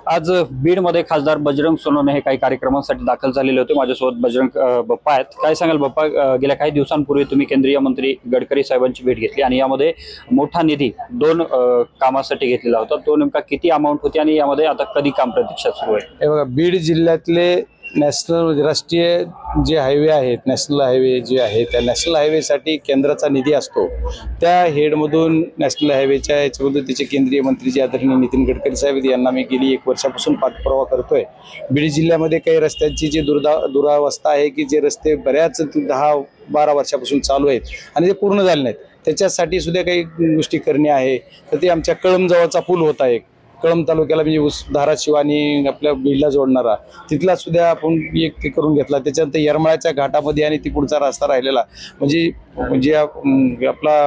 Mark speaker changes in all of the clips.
Speaker 1: आज बीडमध्ये खासदार बजरंग सोनवणे हे काही कार्यक्रमांसाठी दाखल झालेले होते। माझ्यासोबत बजरंग बाप्पा आहेत। काय सांगाल बाप्पा, गेल्या काही दिवसांपूर्वी तुम्ही केंद्रीय मंत्री गडकरी साहेबांची भेट घेतली आणि यामध्ये मोठा निधी दोन कामासाठी घेतलेला होता। तो नेमका किती अमाउंट होती आणि यामध्ये आता कधी काम प्रतीक्षा सुरू आहे?
Speaker 2: हे बघा, बीड जिल्ह्यातले नॅशनल राष्ट्रीय जे हायवे आहेत, नॅशनल हायवे जे आहे, त्या नॅशनल हायवेसाठी केंद्राचा निधी असतो। त्या हेडमधून नॅशनल हायवेच्या याच्यामधून त्याचे केंद्रीय मंत्री जे आदरणीय नितीन गडकरी साहेब यांना मी गेली 1 वर्षापासून पाठपुरावा करतोय। बीड जिल्ह्यामध्ये काही रस्त्यांची जी दुरावस्था आहे की जे रस्ते बऱ्याच 10-12 वर्षापासून चालू आहेत आणि ते पूर्ण झाले नाहीत, त्याच्यासाठी सुद्धा काही गोष्टी करणे आहे। तर ते आमच्या कळमजवळचा पूल होता, एक कळंब तालुक्याला म्हणजे धाराशिव आणि आपल्या बीडला जोडणारा, तिथला सुद्धा आपण एक ते करून घेतला। त्याच्यानंतर येरमाळ्याच्या घाटामध्ये आणि ती पुढचा रस्ता राहिलेला म्हणजे आपला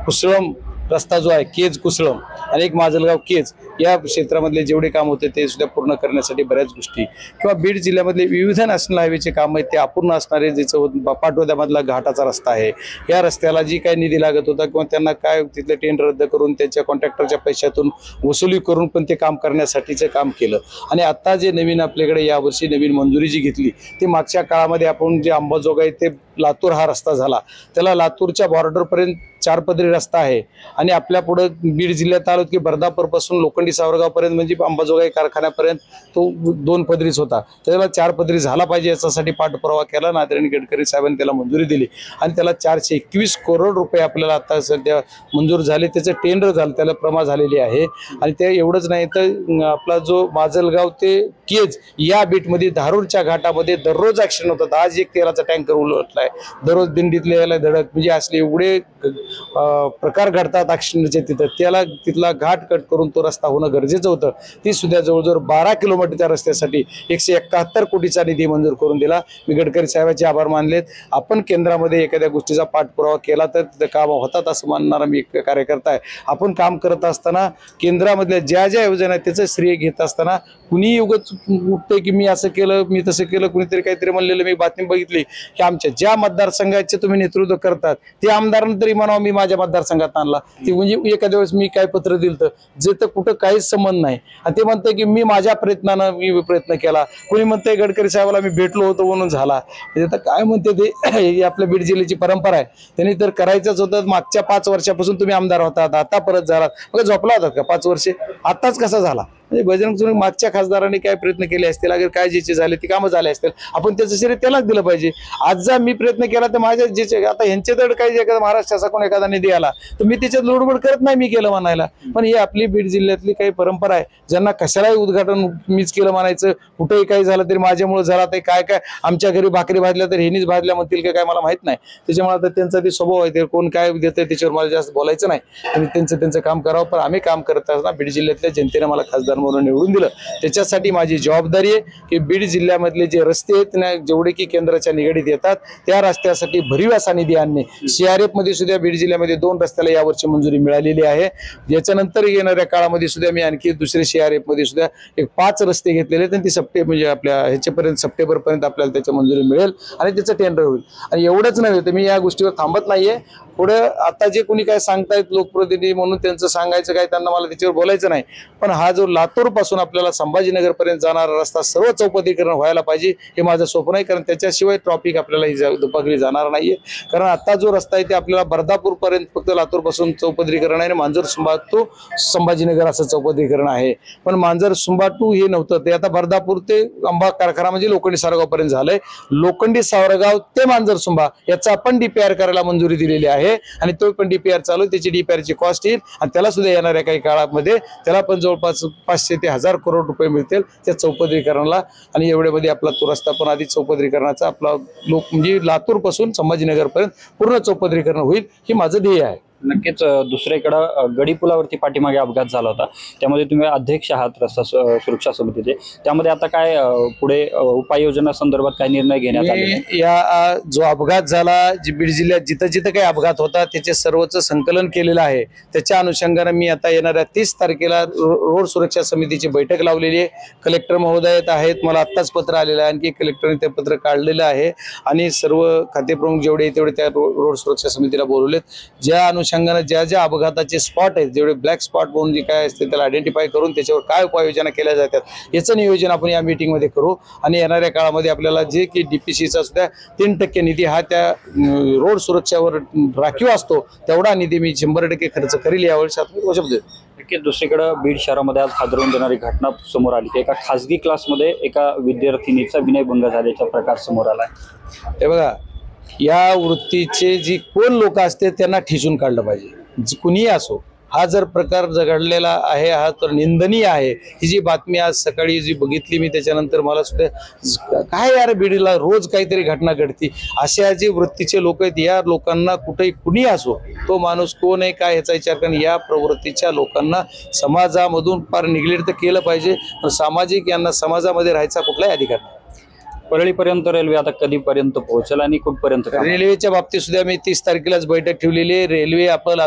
Speaker 2: कुसळम रस्ता जो आहे, केज कुसळम आणि एक माजलगाव केज, या क्षेत्रामधले जेवढे काम होते ते सुद्धा पूर्ण करण्यासाठी बऱ्याच गोष्टी, किंवा बीड जिल्ह्यामधले विविध नॅशनल हायवेचे काम आहेत ते अपूर्ण असणारे, ज्याचं पाटोद्यामधला घाटाचा रस्ता आहे, या रस्त्याला जी काही निधी लागत होता किंवा त्यांना काय तिथले टेंडर रद्द करून त्यांच्या कॉन्ट्रॅक्टरच्या पैशातून वसुली करून पण ते काम करण्यासाठीचं काम केलं। आणि आता जे नवीन आपल्याकडे यावर्षी नवीन मंजुरी जी घेतली ती मागच्या काळामध्ये आपण जे अंबाजोगाई ते लातूर हा रस्ता झाला, त्याला लातूरच्या बॉर्डरपर्यंत 4 पदरी रस्ता आहे आणि आपल्या पुढे बीड जिल्ह्यात आलो की बर्दापूरपासून लोखंडी सावरगावपर्यंत म्हणजे अंबाजोगाई कारखान्यापर्यंत तो 2 पदरीच होता, त्याला 4 पदरी झाला पाहिजे याच्यासाठी पाठपुरावा केला ना आदरणीय गडकरी साहेबांनी त्याला मंजुरी दिली आणि त्याला 421 करोड रुपये आपल्याला आता सध्या मंजूर झाले। त्याचं टेंडर झालं, त्याला प्रमा झालेली आहे। आणि ते एवढंच नाही तर आपला जो माजलगाव ते केज या बीटमध्ये धारूरच्या घाटामध्ये दररोज ऍक्सिडेंट होतात। आज एक तेलाचा टँकर उलटलाय, दररोज दिंडीतले याला धडक, म्हणजे असले एवढे प्रकार घडतात ऍक्सिडेंटचे तिथं, त्याला तिथला घाट कट करून तो रस्ता होणं गरजेचं होतं। ती सुद्धा जवळजवळ 12 किलोमीटरच्या रस्त्यासाठी 171 कोटीचा निधी मंजूर करून दिला। मी गडकरी साहेबांचे आभार मानलेत। आपण केंद्रामध्ये एखाद्या गोष्टीचा पाठपुरावा केला तर तिथं काम होतात असं मानणारा मी एक कार्यकर्ता आहे। आपण काम करत असताना केंद्रामधल्या ज्या ज्या योजना आहेत त्याचं श्रेय घेत असताना कुणी उगाच उठते की मी असं केलं, मी तसं केलं, कुणीतरी काहीतरी म्हणलेलं मी बातमी बघितली की आमच्या ज्या मतदारसंघाचे तुम्ही नेतृत्व करतात ते आमदारांना तरी म्हणावं मी माझ्या मतदारसंघात आणला, ते म्हणजे एखाद्या वेळेस मी काय पत्र दिलं तर जे तर कुठं काहीच संबंध नाही आणि ते म्हणतंय की मी माझ्या प्रयत्नानं मी प्रयत्न केला, कोणी म्हणतंय गडकरी साहेबाला मी भेटलो होतो म्हणून झाला। म्हणजे आता काय म्हणते ते आपल्या बीड जिल्ह्याची परंपरा आहे, त्यांनी तर करायचंच होतं। मागच्या 5 वर्षापासून तुम्ही आमदार होतात, आता परत झालात, मग झोपला होतात का 5 वर्षे? आताच कसा झाला? म्हणजे बजरंग सोनवणे मागच्या खासदारांनी काय प्रयत्न केले असतील, अगर काय ज्याचे झाले ती कामं झाले असतील, आपण त्याचं श्रेय त्यालाच दिलं पाहिजे। आज जर मी प्रयत्न केला तर माझ्या जे आता ह्यांच्याकडे काही एखादा महाराष्ट्राचा कोण एखादा निधी आला तर मी त्याच्यात लोडबड करत नाही, मी केलं म्हणायला। पण ही आपली बीड जिल्ह्यातली काही परंपरा आहे, ज्यांना कशालाही उद्घाटन मीच केलं म्हणायचं, कुठेही काही झालं तरी माझ्यामुळे झाला, ते काय काय आमच्या घरी भाकरी भाजल्या तर हेनीच भाजल्या म्हणतील का काय मला माहित नाही। त्याच्यामुळे आता त्यांचा ते स्वभाव आहे, ते कोण काय देतं त्याच्यावर मला जास्त बोलायचं नाही आणि त्यांचं काम करावं। पण आम्ही काम करत असताना बीड जिल्ह्यातल्या जनतेने मला खासदार म्हणून निवडून दिलं, त्याच्यासाठी माझी जबाबदारी आहे की बीड जिल्ह्यामधले जे रस्ते आहेत जेवढे की केंद्राच्या निगडीत येतात त्या रस्त्यासाठी भरीव असा निधी आणणे। CRF मध्ये सुद्धा बीड जिल्ह्यामध्ये 2 रस्त्याला यावर्षी मंजुरी मिळालेली आहे। याच्यानंतर येणाऱ्या काळामध्ये सुद्धा मी आणखी दुसरे CRF मध्ये सुद्धा एक 5 रस्ते घेतलेले आहेत आणि ती सप्टेंबर म्हणजे आपल्या ह्याच्यापर्यंत सप्टेंबरपर्यंत आपल्याला त्याची मंजुरी मिळेल आणि त्याचं टेंडर होईल। आणि एवढंच नव्हे तर मी या गोष्टीवर थांबत नाहीये, पुढे आता जे कोणी काय सांगतायत लोकप्रतिनिधी म्हणून त्यांचं सांगायचं काय, त्यांना मला त्याच्यावर बोलायचं नाही। पण हा जो लातूर पासून आपल्याला संभाजीनगर पर्यंत जाणारा रस्ता सर्व चौपदरीकरण व्हायला पाहिजे हे माझं स्वप्न आहे, कारण त्याच्याशिवाय ट्रॉफिक आपल्याला ही दुपागली जाणार नाहीये। कारण आता जो रस्ता आहे ते आपल्याला बर्दापूर पर्यंत फक्त लातूर पासून चौपदरीकरण आहे, मांजर सुंबा टू संभाजीनगर असं चौपदरीकरण आहे। पण मांजर सुंबा टू हे नव्हतं, ते आता बर्दापूर ते अंबा कारखाना म्हणजे लोखंडी सावरगाव पर्यंत झालंय। लोखंडी सावरगाव ते मांजर सुंबा याचा आपण DPR करायला मंजुरी दिलेली आहे आणि तो पण DPR चालू, त्याची DPR ची कॉस्ट येईल आणि त्याला सुद्धा येणाऱ्या काही काळामध्ये त्याला पण जवळपास 500 ते 1000 करोड रुपये मिळतील त्या चौपदरीकरणाला। आणि एवढ्यामध्ये आपला तो रस्ता पण आधी चौपदरीकरणाचा आपला म्हणजे लातूर पासून संभाजीनगर पर्यंत पूर्ण चौपदरीकरण होईल हे माझं ध्येय आहे।
Speaker 1: नक्कीच दुसरीकडे गडी पुलावरती पाठीमागे अपघात झाला होता, त्यामध्ये तुम्ही अध्यक्ष आहात रस्ता सुरक्षा समितीचे, त्यामध्ये आता काय पुढे उपाययोजना संदर्भात काय निर्णय घेण्यात आले?
Speaker 2: या जो अपघात झाला बीड जिल्ह्यात जिथं जिथं काही अपघात होता त्याचे सर्वच संकलन केलेलं आहे। त्याच्या अनुषंगाने मी आता येणाऱ्या 30 तारखेला रोड सुरक्षा समितीची बैठक लावलेली आहे। कलेक्टर महोदय आहेत, मला आत्ताच पत्र आलेलं आहे, आणखी कलेक्टरने ते पत्र काढलेलं आहे आणि सर्व खातेप्रमुख जेवढे तेवढे त्या रोड सुरक्षा समितीला बोलवलेत। ज्या अनुषंगाने ज्या ज्या अपघाताचे स्पॉट आहेत, जेवढे ब्लॅक स्पॉट म्हणून जे काय असते त्याला आयडेंटिफाय करून त्याच्यावर काय उपाययोजना केल्या जातात याचं नियोजन आपण या मीटिंगमध्ये करू. आणि येणाऱ्या काळामध्ये आपल्याला जे की DPCचा सुद्धा 3% निधी हा त्या रोड सुरक्षावर राखीव असतो, तेवढा निधी मी 100% खर्च करील यावेळेस आपण शब्द देतो.
Speaker 1: नक्कीच. दुसरीकडे बीड शहरामध्ये आज हादरवून देणारी घटना समोर आली की एका खासगी क्लासमध्ये एका विद्यार्थिनीचा विनयभंग झाल्याचा प्रकार समोर आलाय.
Speaker 2: हे बघा, या वृत्तीचे जी कोण लोक असते त्यांना ठिसून काढलं पाहिजे, कुणीही असो. हा जर प्रकार घडलेला आहे हा तर निंदनीय आहे. ही जी बातमी आज सकाळी जी बघितली मी त्याच्यानंतर मला सुद्धा काय यार, बीडला रोज काहीतरी घटना घडती. अशा जे वृत्तीचे लोक आहेत या लोकांना कुठेही कुणी असो, तो माणूस कोण आहे काय ह्याचा विचार करून या प्रवृत्तीच्या लोकांना समाजामधून फार निग्लेक्ट तर केलं पाहिजे. पण सामाजिक यांना समाजामध्ये राहायचा कुठलाही अधिकार नाही.
Speaker 1: परळीपर्यंत रेल्वे आता कधीपर्यंत पोहोचेल आणि कुठपर्यंत काम?
Speaker 2: रेल्वेच्या बाबतीत सुद्धा मी 30 तारखेलाच बैठक ठेवलेली आहे. रेल्वे आपण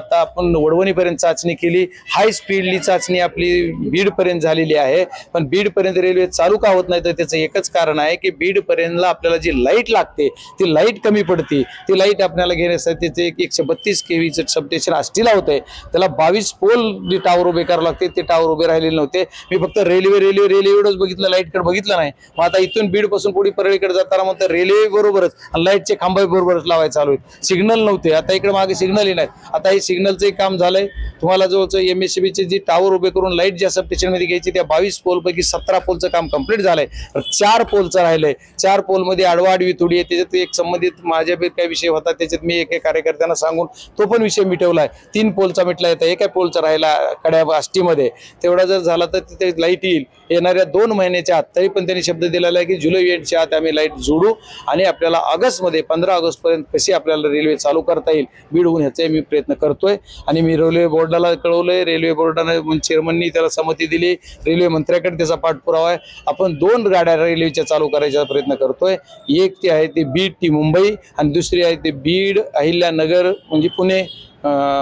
Speaker 2: वडवणीपर्यंत चाचणी केली, हाय स्पीडली चाचणी आपली बीडपर्यंत झालेली आहे. पण बीडपर्यंत रेल्वे चालू का होत नाही तर त्याचं एकच कारण आहे की बीडपर्यंतला आपल्याला जी लाईट लागते ती लाईट कमी पडते. ती लाईट आपल्याला घेण्यासाठी त्याचे 132 kVचं सबस्टेशन आष्टीला होतंय, त्याला 22 पोल टावर उभे करावे लागते. ते टावर उभे राहिलेले नव्हते. मी फक्त रेल्वे एवढंच बघितलं, लाईटकडे बघितलं नाही. मग आता इथून बीडपासून पुढे परळीकडे जाताना मग रेल्वे बरोबरच लाईटचे खांबे बरोबरच लावायला चालू आहेत. सिग्नल नव्हते, आता इकडे मागे सिग्नलही नाही. आता हे सिग्नलचं काम झालंय. तुम्हाला जवळचं MSCBचे जे टावर उभे करून लाईट ज्या सबस्टेशन मध्ये घ्यायची त्या 22 पोल पैकी 17 पोलचं काम कंप्लीट झालंय. 4 पोलचं राहिलंय. 4 पोलमध्ये आडवाडवी तुडी आहे. त्याच्यात एक संबंधित माझ्या काही विषय होता, त्याच्यात मी एका कार्यकर्त्यांना सांगून तो पण विषय मिटवलाय. 3 पोलचा मिटला येतं, एका पोलचा राहिला कड्या आष्टीमध्ये. तेवढा जर झाला तर तिथे लाईट येईल येणाऱ्या 2 महिन्याच्या आत. तरी पण त्यांनी शब्द दिलेला आहे की जुलै एंडच्या आत आम्ही लाईट जोडू आणि आपल्याला ऑगस्टमध्ये 15 ऑगस्टपर्यंत कशी आपल्याला रेल्वे चालू करता येईल बीडहून ह्याचे मी प्रयत्न करतोय. आणि मी रेल्वे बोर्डाला कळवलंय, रेल्वे बोर्डाने चेअरमननी त्याला संमती दिली, रेल्वे मंत्र्याकडे त्याचा पाठपुरावा आहे. आपण 2 गाड्या रेल्वेच्या चालू करायचा प्रयत्न करतोय. एक ती आहे ती बीड ती मुंबई आणि दुसरी आहे ती बीड अहिल्यानगर म्हणजे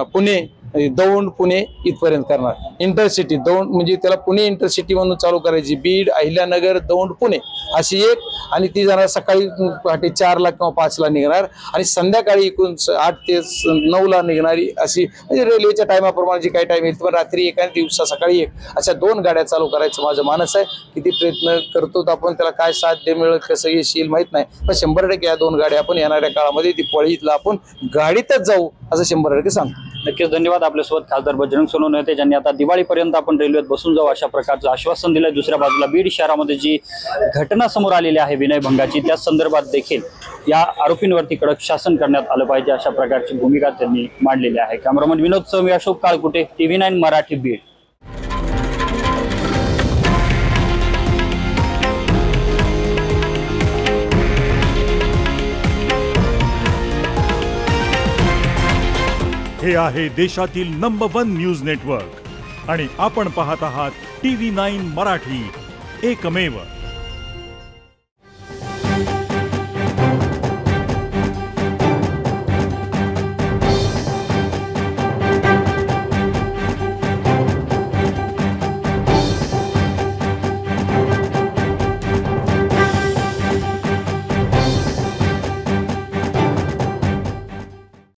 Speaker 2: पुणे दौंड पुणे इथपर्यंत करणार. इंटरसिटी दौंड म्हणजे त्याला पुणे इंटरसिटी म्हणून चालू करायची. बीड अहिल्यानगर दौंड पुणे अशी एक. आणि ती जाणार सकाळी पहाटे 4ला किंवा 5ला निघणार आणि संध्याकाळी एकूण 8 ते 9ला निघणारी अशी. म्हणजे रेल्वेच्या टायमाप्रमाणे जी काही टाइम येईल पण रात्री एका दिवसा सकाळी एक अशा 2 गाड्या चालू करायचं माझं मानस आहे. किती प्रयत्न करतो आपण, त्याला काय साध्य मिळत कसं येशील माहित नाही, पण 100% या 2 गाड्या आपण येणाऱ्या काळामध्ये दिवाळीतला आपण गाडीतच जाऊ असं 100% सांगतो.
Speaker 1: नक्कीच. धन्यवाद. आपल्यासोबत खासदार बजरंग सोनवणे होते, ज्यांनी आता दिवाळीपर्यंत आपण रेल्वेत बसून जाऊ अशा प्रकारचं आश्वासन दिलं. दुसऱ्या बाजूला बीड शहरामध्ये जी घटना समोर आलेली आहे विनयभंगाची, त्या संदर्भात देखील या आरोपींवरती कडक शासन करण्यात आलं पाहिजे अशा प्रकारची भूमिका त्यांनी मांडलेली आहे. कॅमेरामन विनोद सह मी अशोक काळकुटे, TV9 मराठी, बीड.
Speaker 3: हे आहे देशातील नंबर 1 न्यूज नेटवर्क आणि आपण पाहत आहात TV9 मराठी, एकमेव.